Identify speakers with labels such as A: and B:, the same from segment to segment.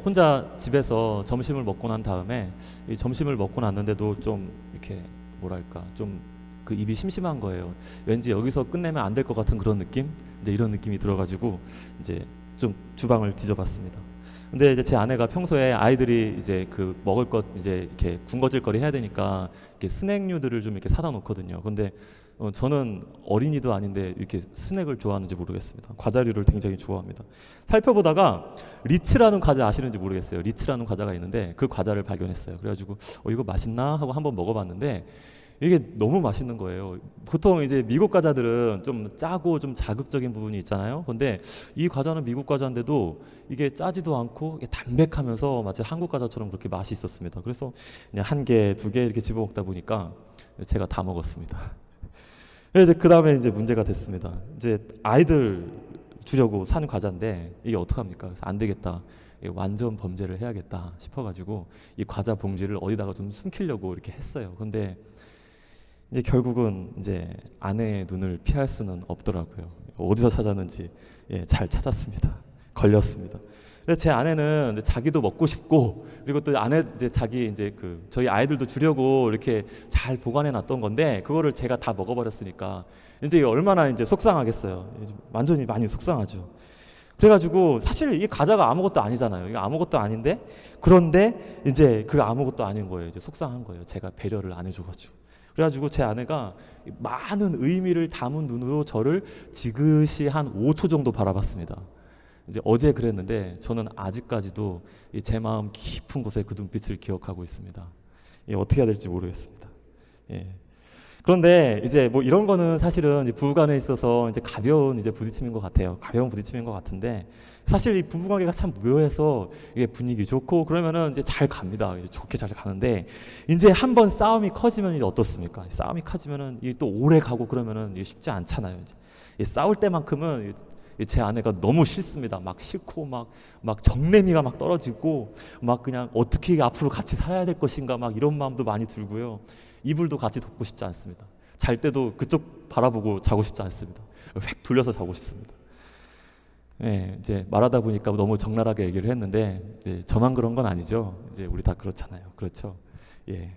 A: 혼자 집에서 점심을 먹고 난 다음에 이 점심을 먹고 났는데도 좀 이렇게 뭐랄까 좀 그 입이 심심한 거예요. 왠지 여기서 끝내면 안 될 것 같은 그런 느낌? 이제 이런 느낌이 들어가지고 이제 좀 주방을 뒤져봤습니다. 근데 이제 제 아내가 평소에 아이들이 이제 그 먹을 것 이제 이렇게 군것질거리 해야 되니까 이렇게 스낵류들을 좀 이렇게 사다 놓거든요. 근데 저는 어린이도 아닌데 이렇게 스낵을 좋아하는지 모르겠습니다. 과자류를 굉장히 좋아합니다. 살펴보다가 리츠라는 과자 아시는지 모르겠어요. 리츠라는 과자가 있는데 그 과자를 발견했어요. 그래가지고 이거 맛있나 하고 한번 먹어봤는데 이게 너무 맛있는 거예요. 보통 이제 미국 과자들은 좀 짜고 좀 자극적인 부분이 있잖아요. 근데 이 과자는 미국 과자인데도 이게 짜지도 않고 이게 담백하면서 마치 한국 과자처럼 그렇게 맛이 있었습니다. 그래서 그냥 한 개, 두 개 이렇게 집어 먹다 보니까 제가 다 먹었습니다. 이제 그 다음에 이제 문제가 됐습니다. 이제 아이들 주려고 산 과자인데 이게 어떡합니까? 그래서 안 되겠다. 완전 범죄를 해야겠다 싶어가지고 이 과자 봉지를 어디다가 좀 숨기려고 이렇게 했어요. 근데 이제 결국은 이제 아내의 눈을 피할 수는 없더라고요. 어디서 찾았는지 잘 찾았습니다. 걸렸습니다. 그래서 제 아내는 이제 자기도 먹고 싶고 그리고 또 아내 이제 자기 이제 그 저희 아이들도 주려고 이렇게 잘 보관해 놨던 건데 그거를 제가 다 먹어버렸으니까 이제 얼마나 이제 속상하겠어요. 완전히 많이 속상하죠. 그래가지고 사실 이 과자가 아무것도 아니잖아요. 이게 아무것도 아닌데 그런데 이제 그 아무것도 아닌 거예요. 이제 속상한 거예요. 제가 배려를 안 해줘가지고. 그래가지고 제 아내가 많은 의미를 담은 눈으로 저를 지그시 한 5초 정도 바라봤습니다. 이제 어제 그랬는데 저는 아직까지도 제 마음 깊은 곳에 그 눈빛을 기억하고 있습니다. 어떻게 해야 될지 모르겠습니다. 예. 그런데 이제 뭐 이런 거는 사실은 이제 부부간에 있어서 이제 가벼운 이제 부딪힘인 것 같아요. 가벼운 부딪힘인 것 같은데 사실 이 부부관계가 참 묘해서 이게 분위기 좋고 그러면은 이제 잘 갑니다. 이제 좋게 잘 가는데 이제 한번 싸움이 커지면 이제 어떻습니까? 싸움이 커지면은 이게 또 오래 가고 그러면은 이게 쉽지 않잖아요. 이제 싸울 때만큼은 제 아내가 너무 싫습니다. 막 싫고 막 정내미가 막 떨어지고 막 그냥 어떻게 앞으로 같이 살아야 될 것인가 막 이런 마음도 많이 들고요. 이불도 같이 덮고 싶지 않습니다. 잘 때도 그쪽 바라보고 자고 싶지 않습니다. 획 돌려서 자고 싶습니다. 네, 이제 말하다 보니까 너무 적나라하게 얘기를 했는데 저만 그런 건 아니죠. 이제 우리 다 그렇잖아요. 그렇죠? 예.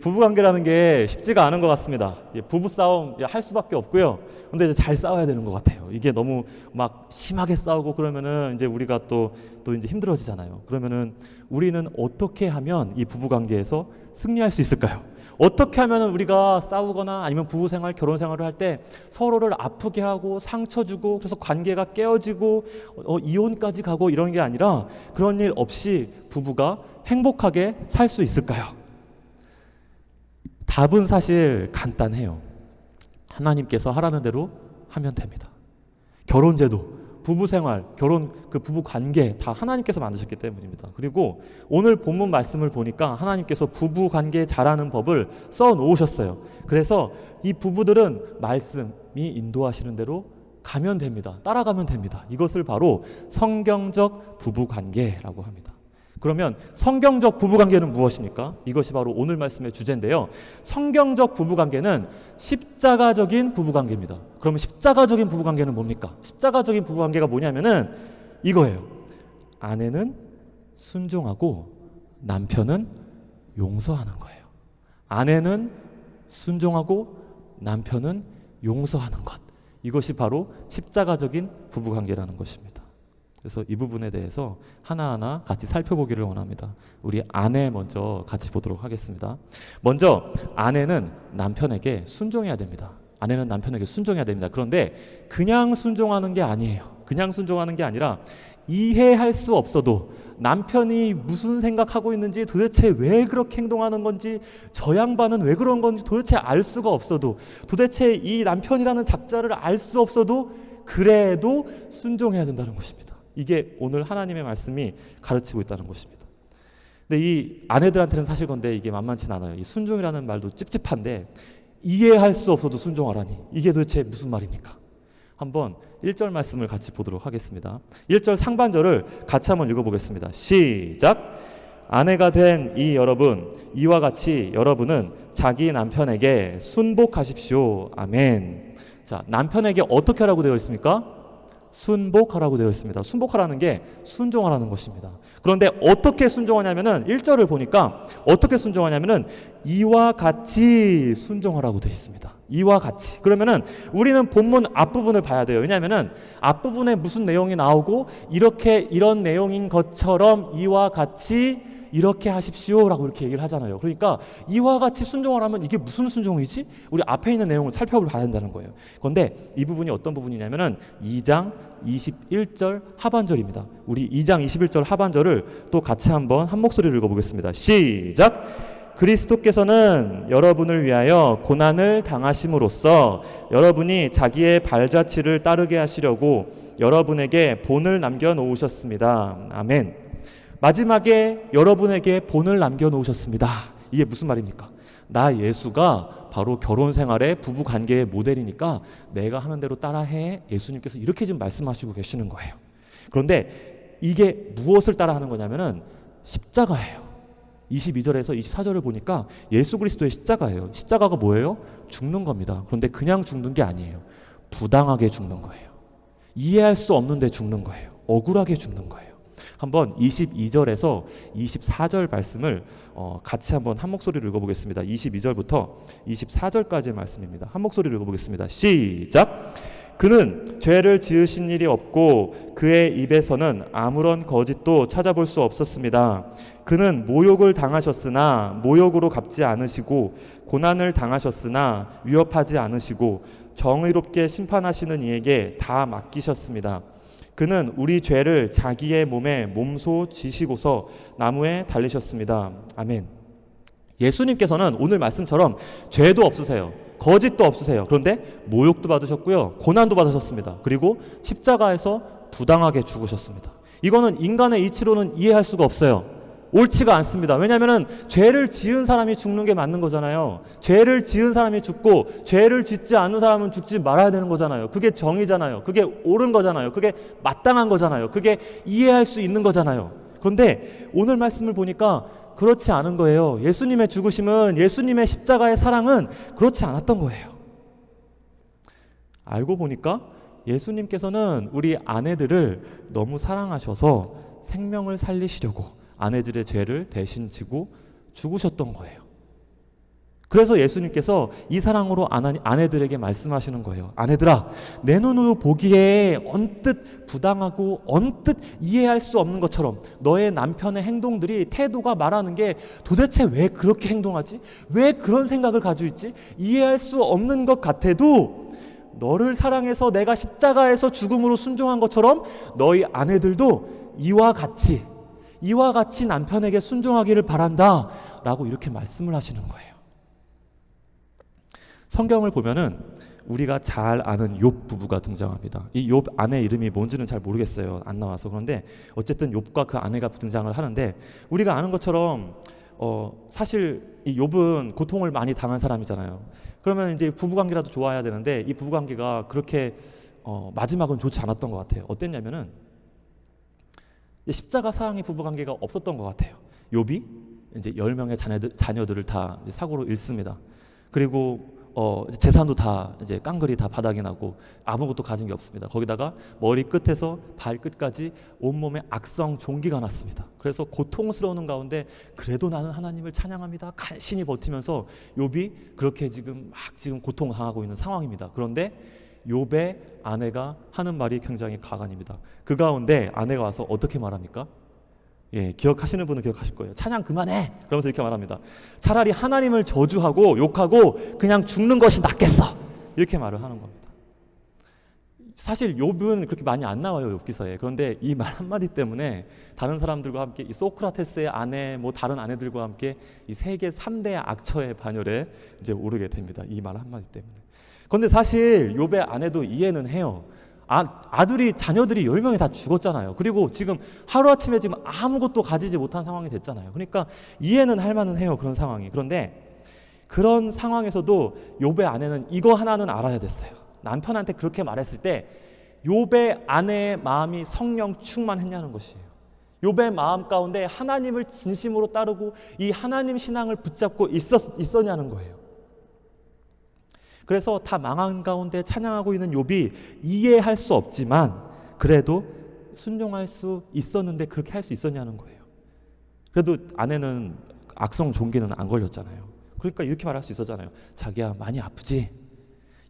A: 부부 관계라는 게 쉽지가 않은 것 같습니다. 부부 싸움 할 수밖에 없고요. 근데 이제 잘 싸워야 되는 것 같아요. 이게 너무 막 심하게 싸우고 그러면은 이제 우리가 또 이제 힘들어지잖아요. 그러면은 우리는 어떻게 하면 이 부부 관계에서 승리할 수 있을까요? 어떻게 하면 우리가 싸우거나 아니면 부부 생활, 결혼 생활을 할 때 서로를 아프게 하고 상처 주고 그래서 관계가 깨어지고 이혼까지 가고 이런 게 아니라 그런 일 없이 부부가 행복하게 살 수 있을까요? 답은 사실 간단해요. 하나님께서 하라는 대로 하면 됩니다. 결혼제도, 부부생활, 결혼 그 부부 관계 다 하나님께서 만드셨기 때문입니다. 그리고 오늘 본문 말씀을 보니까 하나님께서 부부 관계 잘하는 법을 써 놓으셨어요. 그래서 이 부부들은 말씀이 인도하시는 대로 가면 됩니다. 따라가면 됩니다. 이것을 바로 성경적 부부 관계라고 합니다. 그러면 성경적 부부관계는 무엇입니까? 이것이 바로 오늘 말씀의 주제인데요. 성경적 부부관계는 십자가적인 부부관계입니다. 그러면 십자가적인 부부관계는 뭡니까? 십자가적인 부부관계가 뭐냐면은 이거예요. 아내는 순종하고 남편은 용서하는 거예요. 아내는 순종하고 남편은 용서하는 것. 이것이 바로 십자가적인 부부관계라는 것입니다. 그래서 이 부분에 대해서 하나하나 같이 살펴보기를 원합니다. 우리 아내 먼저 같이 보도록 하겠습니다. 먼저 아내는 남편에게 순종해야 됩니다. 아내는 남편에게 순종해야 됩니다. 그런데 그냥 순종하는 게 아니에요. 그냥 순종하는 게 아니라 이해할 수 없어도 남편이 무슨 생각하고 있는지 도대체 왜 그렇게 행동하는 건지 저 양반은 왜 그런 건지 도대체 알 수가 없어도 도대체 이 남편이라는 작자를 알 수 없어도 그래도 순종해야 된다는 것입니다. 이게 오늘 하나님의 말씀이 가르치고 있다는 것입니다. 근데 이 아내들한테는 사실 건데 이게 만만치 않아요. 이 순종이라는 말도 찝찝한데 이해할 수 없어도 순종하라니 이게 도대체 무슨 말입니까? 한번 1절 말씀을 같이 보도록 하겠습니다. 1절 상반절을 같이 한번 읽어보겠습니다. 시작! 아내가 된 이 여러분, 이와 같이 여러분은 자기 남편에게 순복하십시오. 아멘. 자, 남편에게 어떻게 하라고 되어 있습니까? 순복하라고 되어 있습니다. 순복하라는 게 순종하라는 것입니다. 그런데 어떻게 순종하냐면은 1절을 보니까 어떻게 순종하냐면은 이와 같이 순종하라고 되어 있습니다. 이와 같이. 그러면은 우리는 본문 앞부분을 봐야 돼요. 왜냐하면은 앞부분에 무슨 내용이 나오고 이렇게 이런 내용인 것처럼 이와 같이 이렇게 하십시오라고 이렇게 얘기를 하잖아요. 그러니까 이와 같이 순종을 하면 이게 무슨 순종이지? 우리 앞에 있는 내용을 살펴봐야 된다는 거예요. 그런데 이 부분이 어떤 부분이냐면은 2장 21절 하반절입니다. 우리 2장 21절 하반절을 또 같이 한번 한 목소리를 읽어보겠습니다. 시작! 그리스도께서는 여러분을 위하여 고난을 당하심으로써 여러분이 자기의 발자취를 따르게 하시려고 여러분에게 본을 남겨놓으셨습니다. 아멘. 마지막에 여러분에게 본을 남겨놓으셨습니다. 이게 무슨 말입니까? 나 예수가 바로 결혼 생활의 부부 관계의 모델이니까 내가 하는 대로 따라해. 예수님께서 이렇게 지금 말씀하시고 계시는 거예요. 그런데 이게 무엇을 따라하는 거냐면은 십자가예요. 22절에서 24절을 보니까 예수 그리스도의 십자가예요. 십자가가 뭐예요? 죽는 겁니다. 그런데 그냥 죽는 게 아니에요. 부당하게 죽는 거예요. 이해할 수 없는데 죽는 거예요. 억울하게 죽는 거예요. 한번 22절에서 24절 말씀을 같이 한번 한 목소리로 읽어보겠습니다. 22절부터 24절까지의 말씀입니다. 한 목소리로 읽어보겠습니다. 시작! 그는 죄를 지으신 일이 없고 그의 입에서는 아무런 거짓도 찾아볼 수 없었습니다. 그는 모욕을 당하셨으나 모욕으로 갚지 않으시고 고난을 당하셨으나 위협하지 않으시고 정의롭게 심판하시는 이에게 다 맡기셨습니다. 그는 우리 죄를 자기의 몸에 몸소 지시고서 나무에 달리셨습니다. 아멘. 예수님께서는 오늘 말씀처럼 죄도 없으세요. 거짓도 없으세요. 그런데 모욕도 받으셨고요. 고난도 받으셨습니다. 그리고 십자가에서 부당하게 죽으셨습니다. 이거는 인간의 이치로는 이해할 수가 없어요. 옳지가 않습니다. 왜냐하면 죄를 지은 사람이 죽는 게 맞는 거잖아요. 죄를 지은 사람이 죽고 죄를 짓지 않는 사람은 죽지 말아야 되는 거잖아요. 그게 정의잖아요. 그게 옳은 거잖아요. 그게 마땅한 거잖아요. 그게 이해할 수 있는 거잖아요. 그런데 오늘 말씀을 보니까 그렇지 않은 거예요. 예수님의 죽으심은, 예수님의 십자가의 사랑은 그렇지 않았던 거예요. 알고 보니까 예수님께서는 우리 아내들을 너무 사랑하셔서 생명을 살리시려고 아내들의 죄를 대신 지고 죽으셨던 거예요. 그래서 예수님께서 이 사랑으로 아내들에게 말씀하시는 거예요. 아내들아, 내 눈으로 보기에 언뜻 부당하고 언뜻 이해할 수 없는 것처럼 너의 남편의 행동들이, 태도가 말하는 게 도대체 왜 그렇게 행동하지? 왜 그런 생각을 가지고 있지? 이해할 수 없는 것 같아도 너를 사랑해서 내가 십자가에서 죽음으로 순종한 것처럼 너희 아내들도 이와 같이 남편에게 순종하기를 바란다 라고 이렇게 말씀을 하시는 거예요. 성경을 보면은 우리가 잘 아는 욥 부부가 등장합니다. 이 욥 아내 이름이 뭔지는 잘 모르겠어요. 안 나와서. 그런데 어쨌든 욥과 그 아내가 등장을 하는데, 우리가 아는 것처럼 사실 이 욥은 고통을 많이 당한 사람이잖아요. 그러면 이제 부부관계라도 좋아야 되는데 이 부부관계가 그렇게 마지막은 좋지 않았던 것 같아요. 어땠냐면은 십자가 사랑의 부부관계가 없었던 것 같아요. 욥이 이제 10명의 자녀들을 다 이제 사고로 잃습니다. 그리고 재산도 다 이제 깡그리 다 바닥이 나고 아무것도 가진 게 없습니다. 거기다가 머리 끝에서 발끝까지 온몸에 악성 종기가 났습니다. 그래서 고통스러운 가운데 그래도 나는 하나님을 찬양합니다. 간신히 버티면서 욥이 그렇게 지금 고통당하고 있는 상황입니다. 그런데 욥의 아내가 하는 말이 굉장히 가관입니다. 그 가운데 아내가 와서 어떻게 말합니까? 예, 기억하시는 분은 기억하실 거예요. 찬양 그만해! 그러면서 이렇게 말합니다. 차라리 하나님을 저주하고 욕하고 그냥 죽는 것이 낫겠어! 이렇게 말을 하는 겁니다. 사실 욥은 그렇게 많이 안 나와요, 욥 기사에. 그런데 이 말 한마디 때문에 다른 사람들과 함께 이 소크라테스의 아내, 다른 아내들과 함께 이 세계 3대 악처의 반열에 이제 오르게 됩니다. 이 말 한마디 때문에. 그런데 사실 욥의 아내도 이해는 해요. 자녀들이 10명이 다 죽었잖아요. 그리고 지금 하루아침에 지금 아무것도 가지지 못한 상황이 됐잖아요. 그러니까 이해는 할 만은 해요, 그런 상황이. 그런데 그런 상황에서도 욥의 아내는 이거 하나는 알아야 됐어요. 남편한테 그렇게 말했을 때 욥의 아내의 마음이 성령 충만했냐는 것이에요. 욥의 마음 가운데 하나님을 진심으로 따르고 이 하나님 신앙을 붙잡고 있었냐는 거예요. 그래서 다 망한 가운데 찬양하고 있는 욥이 이해할 수 없지만 그래도 순종할 수 있었는데 그렇게 할 수 있었냐는 거예요. 그래도 아내는 악성 종기는 안 걸렸잖아요. 그러니까 이렇게 말할 수 있었잖아요. 자기야, 많이 아프지?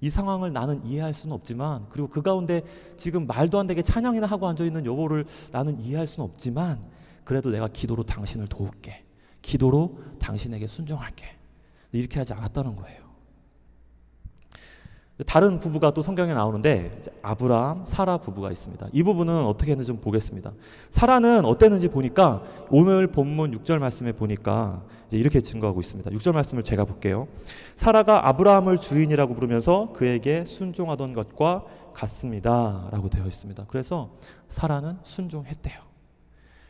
A: 이 상황을 나는 이해할 수는 없지만, 그리고 그 가운데 지금 말도 안 되게 찬양이나 하고 앉아있는 여보를 나는 이해할 수는 없지만, 그래도 내가 기도로 당신을 도울게. 기도로 당신에게 순종할게. 이렇게 하지 않았다는 거예요. 다른 부부가 또 성경에 나오는데 아브라함, 사라 부부가 있습니다. 이 부부는 어떻게 했는지 좀 보겠습니다. 사라는 어땠는지 보니까 오늘 본문 6절 말씀에 보니까 이제 이렇게 증거하고 있습니다. 6절 말씀을 제가 볼게요. 사라가 아브라함을 주인이라고 부르면서 그에게 순종하던 것과 같습니다 라고 되어 있습니다. 그래서 사라는 순종했대요.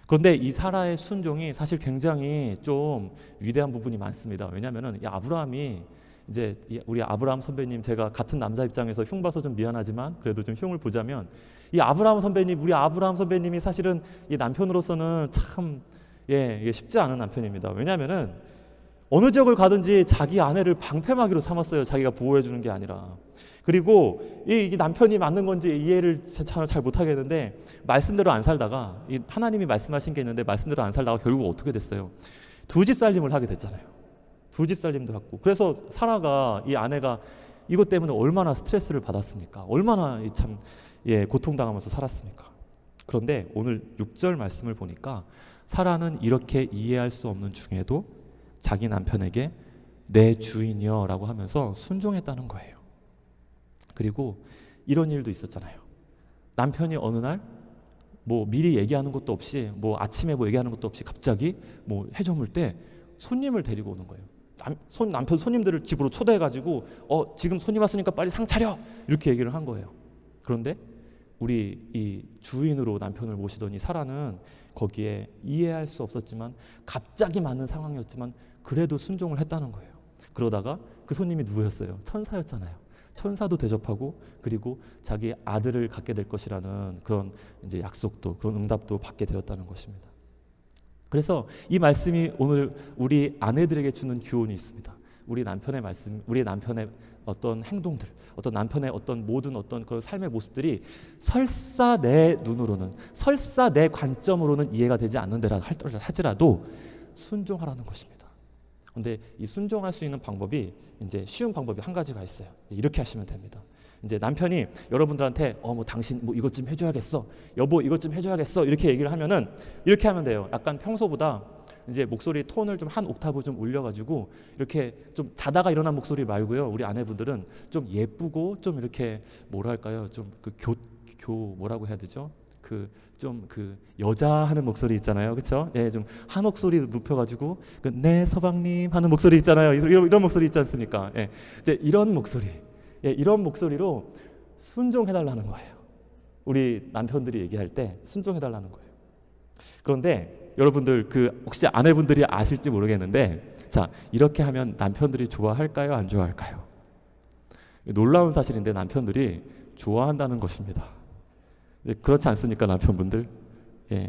A: 그런데 이 사라의 순종이 사실 굉장히 좀 위대한 부분이 많습니다. 왜냐하면 이 아브라함이 이제 우리 아브라함 선배님, 제가 같은 남자 입장에서 흉 봐서 좀 미안하지만 그래도 좀 흉을 보자면, 이 아브라함 선배님, 우리 아브라함 선배님이 사실은 이 남편으로서는 참 이게 쉽지 않은 남편입니다. 왜냐하면은 어느 지역을 가든지 자기 아내를 방패막이로 삼았어요. 자기가 보호해 주는 게 아니라. 그리고 이 남편이 맞는 건지 이해를 잘 못하겠는데, 말씀대로 안 살다가, 이 하나님이 말씀하신 게 있는데 말씀대로 안 살다가 결국 어떻게 됐어요? 두 집 살림을 하게 됐잖아요. 두 집 살림도 하고. 그래서 사라가, 이 아내가 이것 때문에 얼마나 스트레스를 받았습니까? 얼마나 참 고통당하면서 살았습니까? 그런데 오늘 6절 말씀을 보니까 사라는 이렇게 이해할 수 없는 중에도 자기 남편에게 내 주인이여 라고 하면서 순종했다는 거예요. 그리고 이런 일도 있었잖아요. 남편이 어느 날 뭐 미리 얘기하는 것도 없이, 뭐 아침에 뭐 얘기하는 것도 없이 갑자기 뭐 해저물 때 손님을 데리고 오는 거예요. 남편 손님들을 집으로 초대해가지고 지금 손님 왔으니까 빨리 상 차려 이렇게 얘기를 한 거예요. 그런데 우리 이 주인으로 남편을 모시더니 사라는 거기에 이해할 수 없었지만, 갑자기 맞는 상황이었지만 그래도 순종을 했다는 거예요. 그러다가 그 손님이 누구였어요? 천사였잖아요. 천사도 대접하고, 그리고 자기 아들을 갖게 될 것이라는 그런 이제 약속도, 그런 응답도 받게 되었다는 것입니다. 그래서 이 말씀이 오늘 우리 아내들에게 주는 교훈이 있습니다. 우리 남편의 말씀, 우리 남편의 어떤 행동들, 어떤 남편의 어떤 모든 어떤 그런 삶의 모습들이 설사 내 눈으로는, 설사 내 관점으로는 이해가 되지 않는데라 할지라도 순종하라는 것입니다. 그런데 이 순종할 수 있는 방법이, 이제 쉬운 방법이 한 가지가 있어요. 이렇게 하시면 됩니다. 이제 남편이 여러분들한테 뭐 당신 뭐 이것 좀 해줘야겠어, 여보 이것 좀 해줘야겠어 이렇게 얘기를 하면은 이렇게 하면 돼요. 약간 평소보다 이제 목소리 톤을 좀 한 옥타브 좀 올려가지고, 이렇게 좀 자다가 일어난 목소리 말고요. 우리 아내분들은 좀 예쁘고 좀 이렇게 뭐랄까요, 좀 그 뭐라고 해야 되죠? 그 여자 하는 목소리 있잖아요, 그렇죠? 좀 한 목소리 눕혀가지고 네 서방님 하는 목소리 있잖아요. 이런 목소리 있지 않습니까? 이제 이런 목소리, 이런 목소리로 순종해달라는 거예요. 우리 남편들이 얘기할 때 순종해달라는 거예요. 그런데 여러분들 혹시 아내분들이 아실지 모르겠는데, 자, 이렇게 하면 남편들이 좋아할까요, 안 좋아할까요? 놀라운 사실인데 남편들이 좋아한다는 것입니다. 그렇지 않습니까, 남편분들?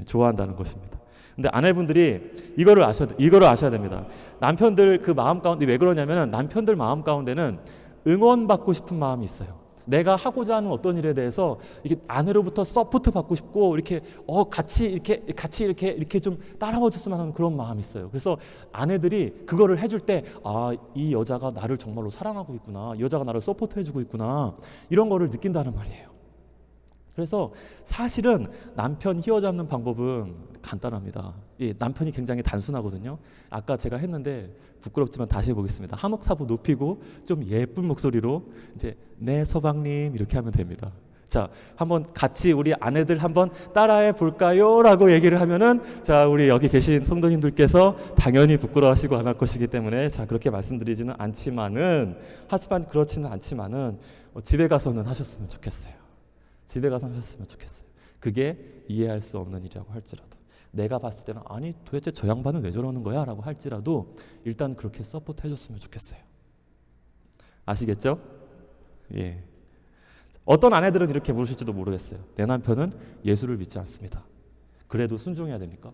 A: 좋아한다는 것입니다. 근데 아내분들이 이거를 아셔야 됩니다. 남편들 그 마음 가운데 왜 그러냐면은, 남편들 마음 가운데는 응원받고 싶은 마음이 있어요. 내가 하고자 하는 어떤 일에 대해서 이렇게 아내로부터 서포트 받고 싶고, 이렇게 같이 이렇게 좀 따라와 줬으면 하는 그런 마음이 있어요. 그래서 아내들이 그거를 해줄 때, 이 여자가 나를 정말로 사랑하고 있구나, 이 여자가 나를 서포트 해주고 있구나, 이런 거를 느낀다는 말이에요. 그래서 사실은 남편 휘어잡는 방법은 간단합니다. 남편이 굉장히 단순하거든요. 아까 제가 했는데 부끄럽지만 다시 해보겠습니다. 한 옥타브 높이고 좀 예쁜 목소리로 이제 네 서방님 이렇게 하면 됩니다. 자, 한번 같이 우리 아내들 한번 따라해 볼까요? 라고 얘기를 하면은, 자, 우리 여기 계신 성도님들께서 당연히 부끄러워하시고 안 할 것이기 때문에, 자, 그렇게 말씀드리지는 않지만은, 하지만 그렇지는 않지만은 집에 가서는 하셨으면 좋겠어요. 집에 가서 하셨으면 좋겠어요. 그게 이해할 수 없는 일이라고 할지라도, 내가 봤을 때는 아니 도대체 저 양반은 왜 저러는 거야? 라고 할지라도 일단 그렇게 서포트 해줬으면 좋겠어요. 아시겠죠? 어떤 아내들은 이렇게 물으실지도 모르겠어요. 내 남편은 예수를 믿지 않습니다. 그래도 순종해야 됩니까?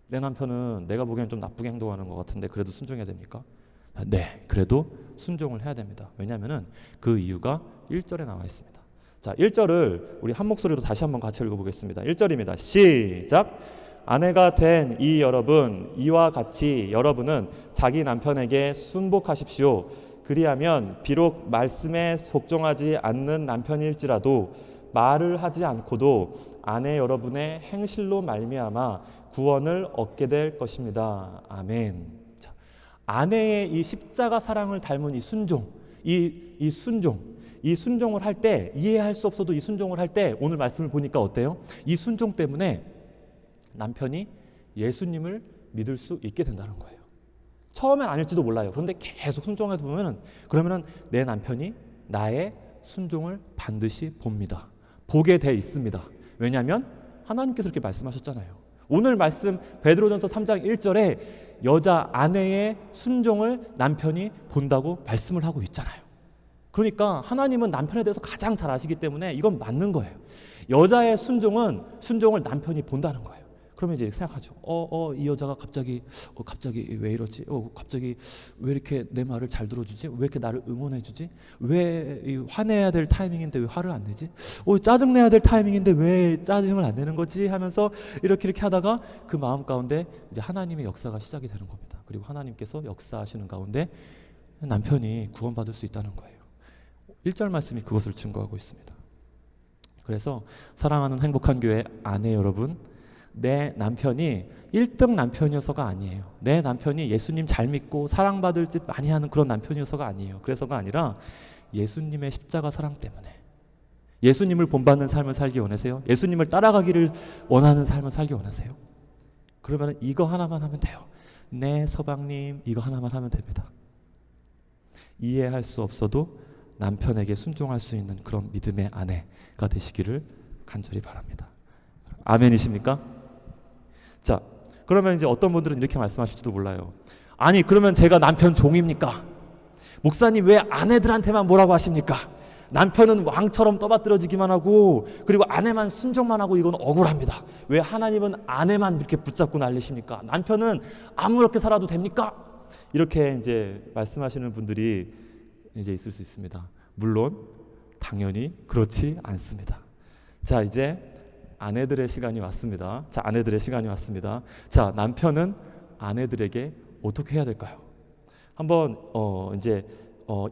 A: 내 남편은 내가 보기엔 좀 나쁘게 행동하는 것 같은데 그래도 순종해야 됩니까? 네, 그래도 순종을 해야 됩니다. 왜냐하면 그 이유가 1절에 나와 있습니다. 자, 1절을 우리 한 목소리로 다시 한번 같이 읽어보겠습니다. 1절입니다. 시작. 아내가 된 이 여러분, 이와 같이 여러분은 자기 남편에게 순복하십시오. 그리하면 비록 말씀에 복종하지 않는 남편일지라도 말을 하지 않고도 아내 여러분의 행실로 말미암아 구원을 얻게 될 것입니다. 아멘. 자, 아내의 이 십자가 사랑을 닮은 이 순종, 이 순종을 할 때, 이해할 수 없어도 이 순종을 할 때 오늘 말씀을 보니까 어때요? 이 순종 때문에 남편이 예수님을 믿을 수 있게 된다는 거예요. 처음엔 아닐지도 몰라요. 그런데 계속 순종해서 보면은 그러면은 내 남편이 나의 순종을 반드시 봅니다. 보게 돼 있습니다. 왜냐하면 하나님께서 이렇게 말씀하셨잖아요. 오늘 말씀 베드로전서 3장 1절에 여자 아내의 순종을 남편이 본다고 말씀을 하고 있잖아요. 그러니까 하나님은 남편에 대해서 가장 잘 아시기 때문에 이건 맞는 거예요. 여자의 순종을 남편이 본다는 거예요. 그러면 이제 생각하죠. 이 여자가 갑자기 왜 이러지? 갑자기 왜 이렇게 내 말을 잘 들어주지? 왜 이렇게 나를 응원해주지? 왜 화내야 될 타이밍인데 왜 화를 안 내지? 짜증내야 될 타이밍인데 왜 짜증을 안 내는 거지? 하면서 이렇게 하다가 그 마음 가운데 이제 하나님의 역사가 시작이 되는 겁니다. 그리고 하나님께서 역사하시는 가운데 남편이 구원받을 수 있다는 거예요. 1절 말씀이 그것을 증거하고 있습니다. 그래서 사랑하는 행복한 교회 아내 여러분, 내 남편이 1등 남편이어서가 아니에요. 내 남편이 예수님 잘 믿고 사랑받을 짓 많이 하는 그런 남편이어서가 아니에요. 그래서가 아니라 예수님의 십자가 사랑 때문에. 예수님을 본받는 삶을 살기 원하세요? 예수님을 따라가기를 원하는 삶을 살기 원하세요? 그러면 이거 하나만 하면 돼요. 네, 서방님, 이거 하나만 하면 됩니다. 이해할 수 없어도 남편에게 순종할 수 있는 그런 믿음의 아내가 되시기를 간절히 바랍니다. 아멘이십니까? 자, 그러면 이제 어떤 분들은 이렇게 말씀하실지도 몰라요. 아니, 그러면 제가 남편 종입니까? 목사님 왜 아내들한테만 뭐라고 하십니까? 남편은 왕처럼 떠받들어지기만 하고 그리고 아내만 순종만 하고 이건 억울합니다. 왜 하나님은 아내만 이렇게 붙잡고 난리십니까? 남편은 아무렇게 살아도 됩니까? 이렇게 이제 말씀하시는 분들이 이제 있을 수 있습니다. 물론 당연히 그렇지 않습니다. 자, 이제 아내들의 시간이 왔습니다. 자, 아내들의 시간이 왔습니다. 자, 남편은 아내들에게 어떻게 해야 될까요? 한번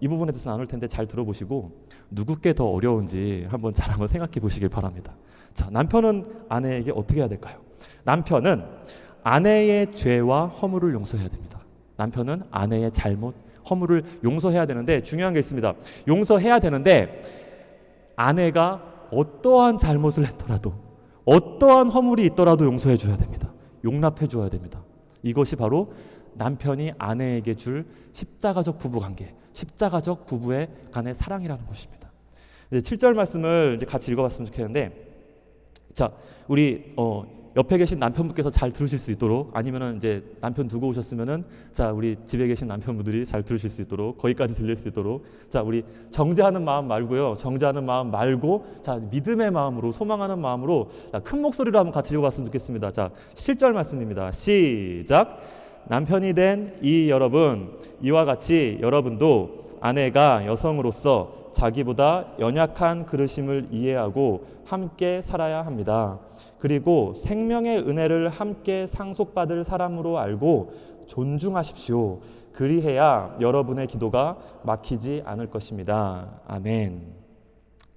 A: 이 부분에 대해서 나눌 텐데 잘 들어보시고 누구께 더 어려운지 한번 생각해 보시길 바랍니다. 자, 남편은 아내에게 어떻게 해야 될까요? 남편은 아내의 죄와 허물을 용서해야 됩니다. 남편은 아내의 잘못, 허물을 용서해야 되는데 중요한 게 있습니다. 용서해야 되는데 아내가 어떠한 잘못을 했더라도 어떠한 허물이 있더라도 용서해 줘야 됩니다. 용납해 줘야 됩니다. 이것이 바로 남편이 아내에게 줄 십자가적 부부관계, 십자가적 부부의 간의 사랑이라는 것입니다. 이제 7절 말씀을 이제 같이 읽어봤으면 좋겠는데, 자, 우리 옆에 계신 남편분께서 잘 들으실 수 있도록, 아니면은 이제 남편 두고 오셨으면은 자, 우리 집에 계신 남편분들이 잘 들으실 수 있도록, 거기까지 들릴 수 있도록, 자, 우리 정죄하는 마음 말고요, 정죄하는 마음 말고, 자, 믿음의 마음으로, 소망하는 마음으로, 자, 큰 목소리로 한번 같이 읽어봤으면 좋겠습니다. 자, 7절 말씀입니다. 시작. 남편이 된 이 여러분, 이와 같이 여러분도 아내가 여성으로서 자기보다 연약한 그릇임을 이해하고 함께 살아야 합니다. 그리고 생명의 은혜를 함께 상속받을 사람으로 알고 존중하십시오. 그리해야 여러분의 기도가 막히지 않을 것입니다. 아멘.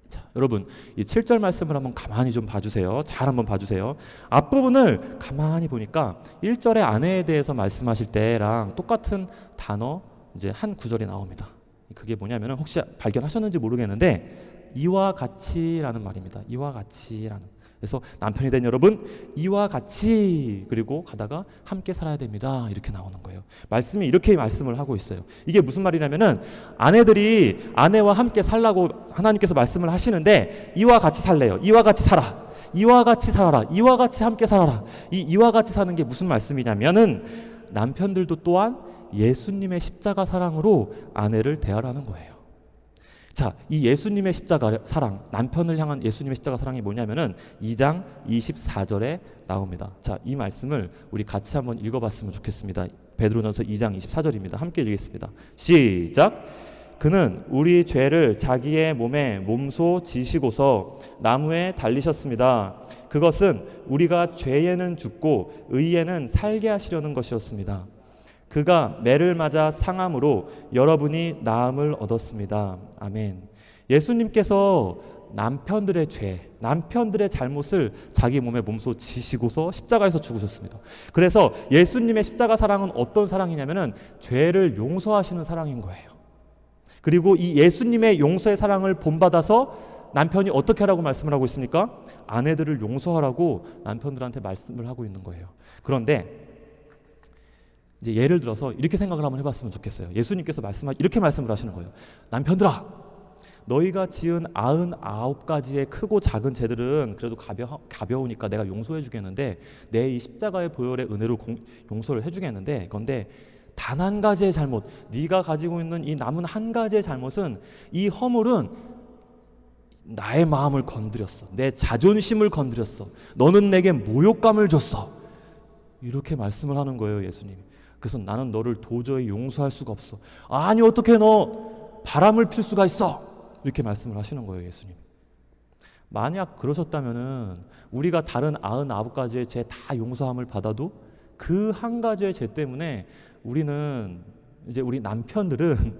A: 자, 여러분, 이 7절 말씀을 한번 가만히 좀 봐주세요. 잘 한번 봐주세요. 앞부분을 가만히 보니까 1절에 아내에 대해서 말씀하실 때랑 똑같은 단어 이제 한 구절이 나옵니다. 그게 뭐냐면 혹시 발견하셨는지 모르겠는데 이와 같이라는 말입니다. 이와 같이라는. 그래서 남편이 된 여러분, 이와 같이, 그리고 가다가 함께 살아야 됩니다. 이렇게 나오는 거예요. 말씀이 이렇게 말씀을 하고 있어요. 이게 무슨 말이냐면은 아내들이 아내와 함께 살라고 하나님께서 말씀을 하시는데 이와 같이 살래요. 이와 같이 살아. 이와 같이 살아라. 이와 같이 함께 살아라. 이와 같이 사는 게 무슨 말씀이냐면은 남편들도 또한 예수님의 십자가 사랑으로 아내를 대하라는 거예요. 자, 이 예수님의 십자가 사랑, 남편을 향한 예수님의 십자가 사랑이 뭐냐면은 2장 24절에 나옵니다. 자, 이 말씀을 우리 같이 한번 읽어봤으면 좋겠습니다. 베드로전서 2장 24절입니다. 함께 읽겠습니다. 시작. 그는 우리 죄를 자기의 몸에 몸소 지시고서 나무에 달리셨습니다. 그것은 우리가 죄에는 죽고 의에는 살게 하시려는 것이었습니다. 그가 매를 맞아 상함으로 여러분이 나음을 얻었습니다. 아멘. 예수님께서 남편들의 죄, 남편들의 잘못을 자기 몸에 몸소 지시고서 십자가에서 죽으셨습니다. 그래서 예수님의 십자가 사랑은 어떤 사랑이냐면은 죄를 용서하시는 사랑인 거예요. 그리고 이 예수님의 용서의 사랑을 본받아서 남편이 어떻게 하라고 말씀을 하고 있습니까? 아내들을 용서하라고 남편들한테 말씀을 하고 있는 거예요. 그런데 이제 예를 들어서 이렇게 생각을 한번 해봤으면 좋겠어요. 예수님께서 이렇게 말씀을 하시는 거예요. 남편들아, 너희가 지은 99가지의 크고 작은 죄들은 그래도 가벼우니까 내가 용서해 주겠는데, 내 이 십자가의 보혈의 은혜로 용서를 해 주겠는데, 그런데 단 한 가지의 잘못, 네가 가지고 있는 이 남은 한 가지의 잘못은, 이 허물은 나의 마음을 건드렸어. 내 자존심을 건드렸어. 너는 내게 모욕감을 줬어. 이렇게 말씀을 하는 거예요, 예수님이. 그래서 나는 너를 도저히 용서할 수가 없어. 아니, 어떻게 너 바람을 필 수가 있어? 이렇게 말씀을 하시는 거예요, 예수님. 만약 그러셨다면은 우리가 다른 99가지의 죄 다 용서함을 받아도 그 한 가지의 죄 때문에 우리는, 이제 우리 남편들은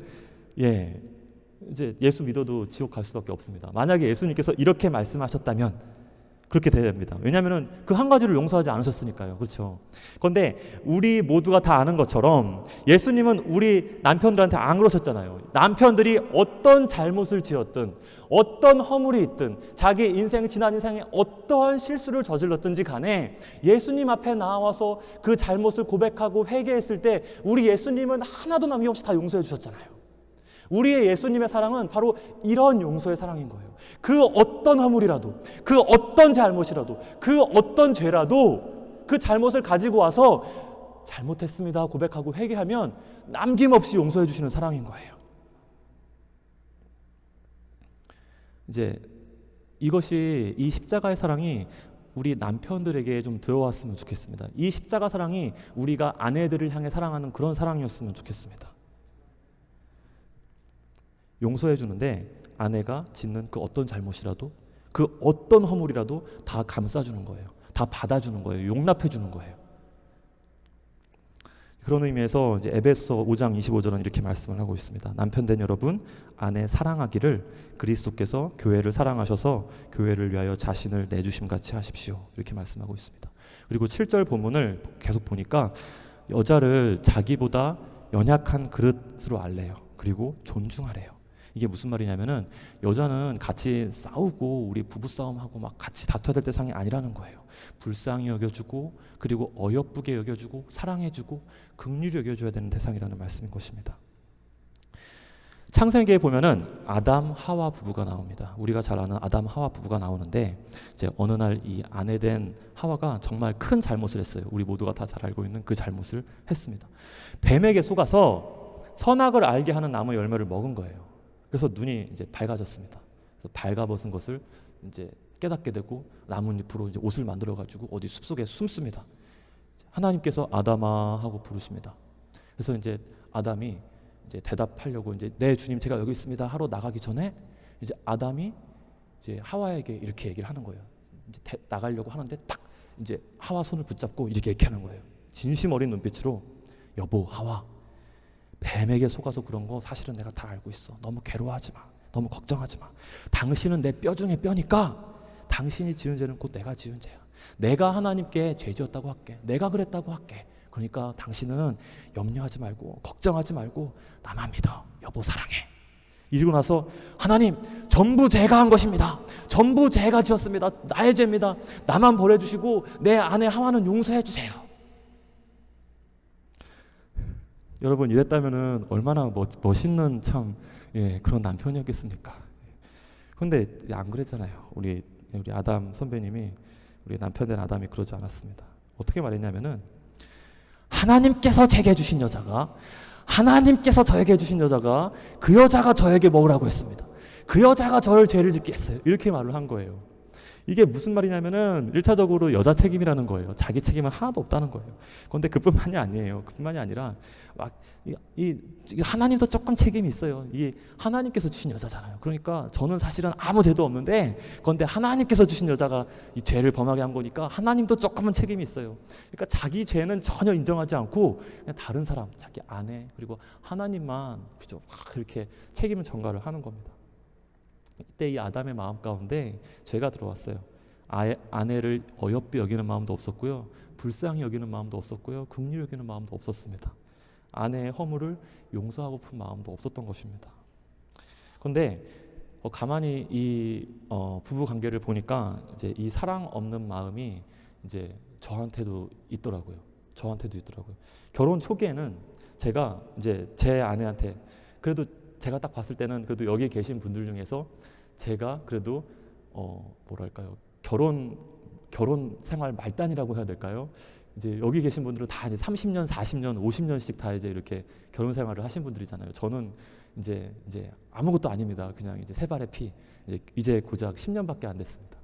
A: 이제 예수 믿어도 지옥 갈 수밖에 없습니다. 만약에 예수님께서 이렇게 말씀하셨다면 그렇게 돼야 됩니다. 왜냐하면 그 한 가지를 용서하지 않으셨으니까요. 그렇죠? 그런데 우리 모두가 다 아는 것처럼 예수님은 우리 남편들한테 안 그러셨잖아요. 남편들이 어떤 잘못을 지었든, 어떤 허물이 있든, 자기 지난 인생에 어떠한 실수를 저질렀든지 간에 예수님 앞에 나와서 그 잘못을 고백하고 회개했을 때 우리 예수님은 하나도 남김없이 다 용서해 주셨잖아요. 우리의 예수님의 사랑은 바로 이런 용서의 사랑인 거예요. 그 어떤 허물이라도, 그 어떤 잘못이라도, 그 어떤 죄라도 그 잘못을 가지고 와서 잘못했습니다 고백하고 회개하면 남김없이 용서해 주시는 사랑인 거예요. 이제 이것이, 이 십자가의 사랑이 우리 남편들에게 좀 들어왔으면 좋겠습니다. 이 십자가 사랑이 우리가 아내들을 향해 사랑하는 그런 사랑이었으면 좋겠습니다. 용서해 주는데 아내가 짓는 그 어떤 잘못이라도, 그 어떤 허물이라도 다 감싸주는 거예요. 다 받아주는 거예요. 용납해 주는 거예요. 그런 의미에서 이제 에베소서 5장 25절은 이렇게 말씀을 하고 있습니다. 남편된 여러분, 아내 사랑하기를 그리스도께서 교회를 사랑하셔서 교회를 위하여 자신을 내주심 같이 하십시오. 이렇게 말씀하고 있습니다. 그리고 7절 본문을 계속 보니까 여자를 자기보다 연약한 그릇으로 알래요. 그리고 존중하래요. 이게 무슨 말이냐면은, 여자는 같이 싸우고 우리 부부싸움하고 막 같이 다퉈야 될 대상이 아니라는 거예요. 불쌍히 여겨주고, 그리고 어여쁘게 여겨주고, 사랑해주고, 긍휼히 여겨줘야 되는 대상이라는 말씀인 것입니다. 창세기에 보면은 아담 하와 부부가 나옵니다. 우리가 잘 아는 아담 하와 부부가 나오는데, 이제 어느 날 이 아내된 하와가 정말 큰 잘못을 했어요. 우리 모두가 다 잘 알고 있는 그 잘못을 했습니다. 뱀에게 속아서 선악을 알게 하는 나무 열매를 먹은 거예요. 그래서 눈이 이제 밝아졌습니다. 그래서 발가벗은 것을 이제 깨닫게 되고 나뭇잎으로 이제 옷을 만들어 가지고 어디 숲속에 숨습니다. 하나님께서 아담아 하고 부르십니다. 그래서 이제 아담이 이제 대답하려고 이제 네 주님 제가 여기 있습니다 하러 나가기 전에 이제 아담이 이제 하와에게 이렇게 얘기를 하는 거예요. 이제 나가려고 하는데 딱 이제 하와 손을 붙잡고 이렇게 얘기하는 거예요. 진심 어린 눈빛으로, 여보 하와, 뱀에게 속아서 그런 거 사실은 내가 다 알고 있어. 너무 괴로워하지 마. 너무 걱정하지 마. 당신은 내 뼈 중에 뼈니까 당신이 지은 죄는 곧 내가 지은 죄야. 내가 하나님께 죄 지었다고 할게. 내가 그랬다고 할게. 그러니까 당신은 염려하지 말고 걱정하지 말고 나만 믿어. 여보 사랑해. 이러고 나서, 하나님 전부 제가 한 것입니다. 전부 제가 지었습니다. 나의 죄입니다. 나만 벌해주시고 내 아내 하와는 용서해 주세요. 여러분, 이랬다면은 얼마나 멋있는 그런 남편이었겠습니까? 그런데 안 그랬잖아요. 우리 아담 선배님이, 우리 남편된 아담이 그러지 않았습니다. 어떻게 말했냐면은, 하나님께서 제게 주신 여자가, 하나님께서 저에게 주신 여자가, 그 여자가 저에게 먹으라고 했습니다. 그 여자가 저를 죄를 짓게 했어요. 이렇게 말을 한 거예요. 이게 무슨 말이냐면은 1차적으로 여자 책임이라는 거예요. 자기 책임은 하나도 없다는 거예요. 그런데 그뿐만이 아니에요. 그뿐만이 아니라 막 이 하나님도 조금 책임이 있어요. 이 하나님께서 주신 여자잖아요. 그러니까 저는 사실은 아무 죄도 없는데 그런데 하나님께서 주신 여자가 이 죄를 범하게 한 거니까 하나님도 조금은 책임이 있어요. 그러니까 자기 죄는 전혀 인정하지 않고 그냥 다른 사람, 자기 아내 그리고 하나님만 그죠? 막 그렇게 책임을 전가를 하는 겁니다. 이때 이 아담의 마음 가운데 죄가 들어왔어요. 아내를 어여삐 여기는 마음도 없었고요, 불쌍히 여기는 마음도 없었고요, 긍휼히 여기는 마음도 없었습니다. 아내의 허물을 용서하고픈 마음도 없었던 것입니다. 그런데 가만히 이 부부 관계를 보니까 이제 이 사랑 없는 마음이 이제 저한테도 있더라고요. 결혼 초기에는 제가 이제 제 아내한테 그래도 제가 딱 봤을 때는 그래도 여기 계신 분들 중에서 제가 그래도 뭐랄까요, 결혼 생활 말단이라고 해야 될까요? 이제 여기 계신 분들은 다 이제 30년, 40년, 50년씩 다 이제 이렇게 결혼 생활을 하신 분들이잖아요. 저는 이제 아무것도 아닙니다. 그냥 이제 세 발의 피. 이제 고작 10년밖에 안 됐습니다.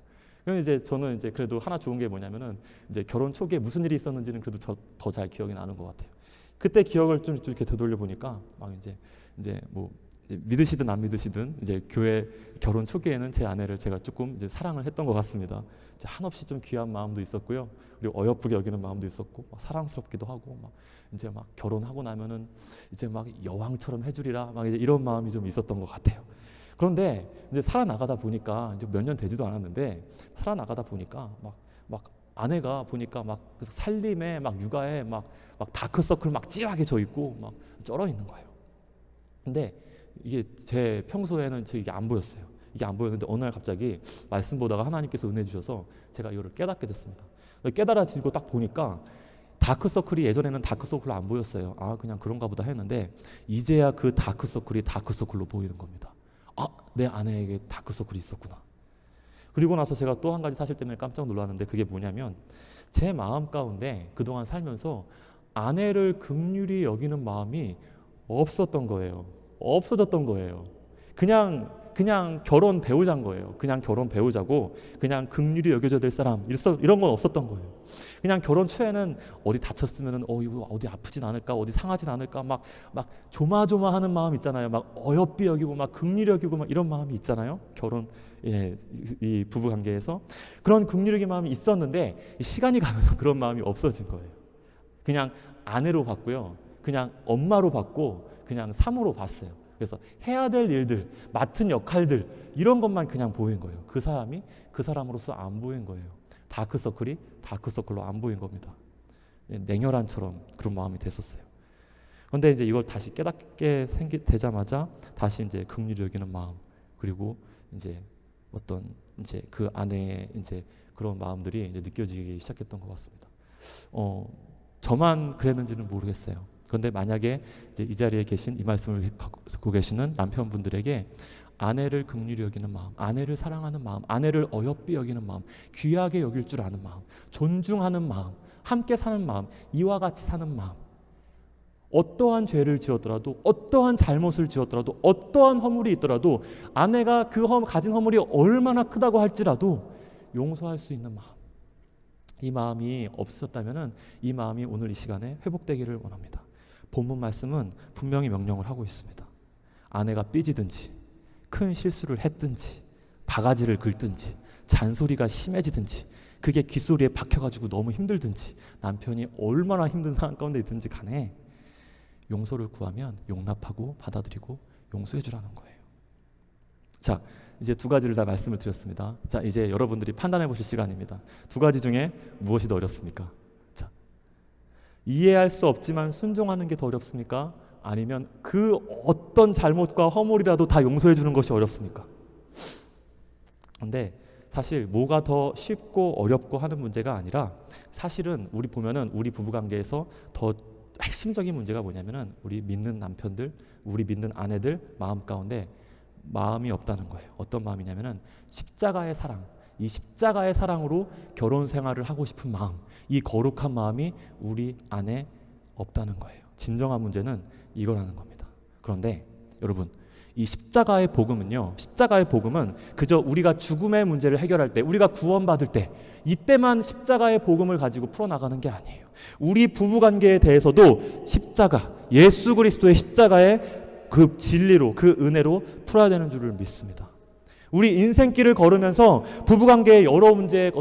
A: 그럼 이제 저는 이제 그래도 하나 좋은 게 뭐냐면은 이제 결혼 초기에 무슨 일이 있었는지는 그래도 더 잘 기억이 나는 것 같아요. 그때 기억을 좀 이렇게 되돌려 보니까 막 이제 뭐 믿으시든 안 믿으시든 이제 교회 결혼 초기에는 제 아내를 제가 조금 이제 사랑을 했던 것 같습니다. 이제 한없이 좀 귀한 마음도 있었고요, 그리고 어여쁘게 여기는 마음도 있었고, 막 사랑스럽기도 하고, 막 이제 막 결혼하고 나면은 이제 막 여왕처럼 해주리라, 막 이제 이런 마음이 좀 있었던 것 같아요. 그런데 이제 살아나가다 보니까 이제 몇 년 되지도 않았는데 살아나가다 보니까 막 아내가 보니까 막 살림에 막 육아에 막 다크서클 막 찌하게 져 있고 막 쩔어 있는 거예요. 근데 이게 제 평소에는 이게 안 보였어요. 이게 안 보였는데 어느 날 갑자기 말씀 보다가 하나님께서 은혜 주셔서 제가 이거를 깨닫게 됐습니다. 깨달아지고 딱 보니까 다크서클이 예전에는 다크서클로 안 보였어요. 아 그냥 그런가 보다 했는데 이제야 그 다크서클이 다크서클로 보이는 겁니다. 아, 내 아내에게 다크서클이 있었구나. 그리고 나서 제가 또 한 가지 사실 때문에 깜짝 놀랐는데 그게 뭐냐면 제 마음 가운데 그동안 살면서 아내를 긍휼히 여기는 마음이 없었던 거예요. 없어졌던 거예요. 그냥 결혼 배우자인 거예요. 그냥 결혼 배우자고 그냥 긍휼히 여겨줘야 될 사람 이런 건 없었던 거예요. 그냥 결혼 초에는 어디 다쳤으면은 이거 어디 아프진 않을까, 어디 상하진 않을까, 막 조마조마하는 마음 있잖아요. 막 어여삐 여기고 막 긍휼히 여기고 막 이런 마음이 있잖아요. 결혼 이 부부 관계에서 그런 긍휼히 마음이 있었는데 시간이 가면서 그런 마음이 없어진 거예요. 그냥 아내로 봤고요, 그냥 엄마로 봤고 그냥 사모로 봤어요. 그래서 해야 될 일들, 맡은 역할들 이런 것만 그냥 보인 거예요. 그 사람이 그 사람으로서 안 보인 거예요. 다크서클이 다크서클로 안 보인 겁니다. 냉혈한처럼 그런 마음이 됐었어요. 그런데 이제 이걸 다시 깨닫게 되자마자 다시 이제 긍휼히 여기는 마음, 그리고 이제 어떤 이제 그 아내의 이제 그런 마음들이 이제 느껴지기 시작했던 것 같습니다. 저만 그랬는지는 모르겠어요. 그런데 만약에 이제 이 자리에 계신 이 말씀을 듣고 계시는 남편분들에게 아내를 긍휼히 여기는 마음, 아내를 사랑하는 마음, 아내를 어여삐 여기는 마음, 귀하게 여길 줄 아는 마음, 존중하는 마음, 함께 사는 마음, 이와 같이 사는 마음, 어떠한 죄를 지었더라도, 어떠한 잘못을 지었더라도, 어떠한 허물이 있더라도, 아내가 그 가진 허물이 얼마나 크다고 할지라도 용서할 수 있는 마음, 이 마음이 없었다면 이 마음이 오늘 이 시간에 회복되기를 원합니다. 본문 말씀은 분명히 명령을 하고 있습니다. 아내가 삐지든지 큰 실수를 했든지 바가지를 긁든지 잔소리가 심해지든지 그게 귓소리에 박혀가지고 너무 힘들든지 남편이 얼마나 힘든 상황 가운데 있든지 간에 용서를 구하면 용납하고 받아들이고 용서해 주라는 거예요. 자, 이제 두 가지를 다 말씀을 드렸습니다. 자, 이제 여러분들이 판단해 보실 시간입니다. 두 가지 중에 무엇이 더 어렵습니까? 자, 이해할 수 없지만 순종하는 게 더 어렵습니까? 아니면 그 어떤 잘못과 허물이라도 다 용서해 주는 것이 어렵습니까? 근데 사실 뭐가 더 쉽고 어렵고 하는 문제가 아니라 사실은 우리 보면은 우리 부부관계에서 더 핵심적인 문제가 뭐냐면은 우리 믿는 남편들, 우리 믿는 아내들 마음 가운데 마음이 없다는 거예요. 어떤 마음이냐면은 십자가의 사랑, 이 십자가의 사랑으로 결혼 생활을 하고 싶은 마음, 이 거룩한 마음이 우리 안에 없다는 거예요. 진정한 문제는 이거라는 겁니다. 그런데 여러분, 이 십자가의 복음은요, 십자가의 복음은 그저 우리가 죽음의 문제를 해결할 때, 우리가 구원받을 때, 이때만 십자가의 복음을 가지고 풀어나가는 게 아니에요. 우리 부부관계에 대해서도 십자가, 예수 그리스도의 십자가의 그 진리로, 그 은혜로 풀어야 되는 줄을 믿습니다. 우리 인생길을 걸으면서 부부관계에 여러 문제의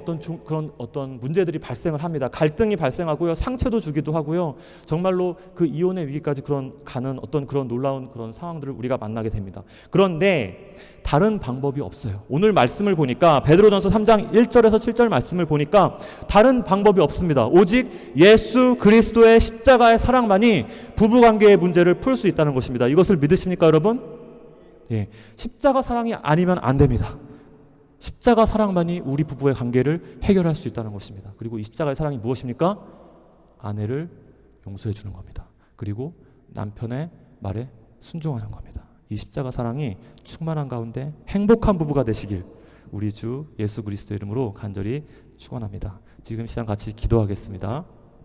A: 그런 어떤 문제들이 발생을 합니다. 갈등이 발생하고요, 상처도 주기도 하고요, 정말로 그 이혼의 위기까지 가는 어떤 그런 놀라운 그런 상황들을 우리가 만나게 됩니다. 그런데 다른 방법이 없어요. 오늘 말씀을 보니까 베드로전서 3장 1절에서 7절 말씀을 보니까 다른 방법이 없습니다. 오직 예수 그리스도의 십자가의 사랑만이 부부관계의 문제를 풀 수 있다는 것입니다. 이것을 믿으십니까, 여러분? 예, 십자가 사랑이 아니면 안 됩니다. 십자가 사랑만이 우리 부부의 관계를 해결할 수 있다는 것입니다. 그리고 이 십자가의 사랑이 무엇입니까? 아내를 용서해 주는 겁니다. 그리고 남편의 말에 순종하는 겁니다. 이 십자가 사랑이 충만한 가운데 행복한 부부가 되시길 우리 주 예수 그리스도의 이름으로 간절히 축원합니다. 지금 시간 같이 기도하겠습니다.